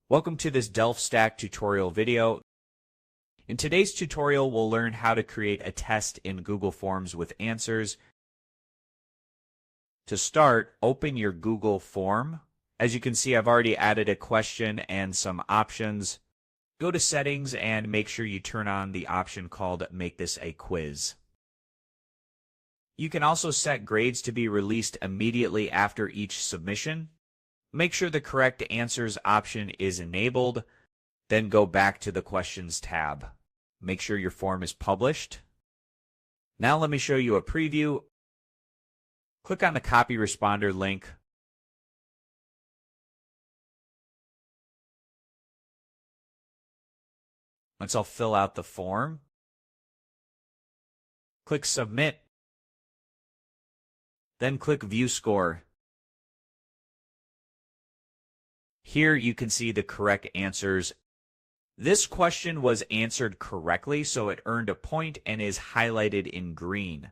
Welcome to this DelftStack tutorial video. In today's tutorial, we'll learn how to create a test in Google Forms with answers. To start, open your Google form. As you can see, I've already added a question and some options. Go to Settings and make sure you turn on the option called Make This a Quiz. You can also set grades to be released immediately after each submission. Make sure the correct answers option is enabled, then go back to the Questions tab. Make sure your form is published. Now let me show you a preview. Click on the Copy Responder link. Once I'll fill out the form, click Submit, then click View Score. Here you can see the correct answers. This question was answered correctly, so it earned a point and is highlighted in green.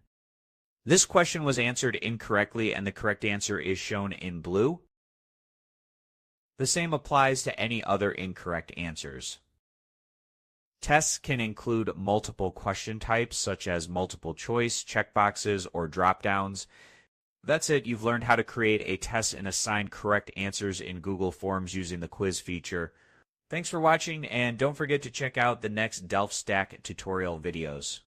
This question was answered incorrectly, and the correct answer is shown in blue. The same applies to any other incorrect answers. Tests can include multiple question types, such as multiple choice, checkboxes, or drop-downs. That's it. You've learned how to create a test and assign correct answers in Google Forms using the quiz feature. Thanks for watching, and don't forget to check out the next DelftStack tutorial videos.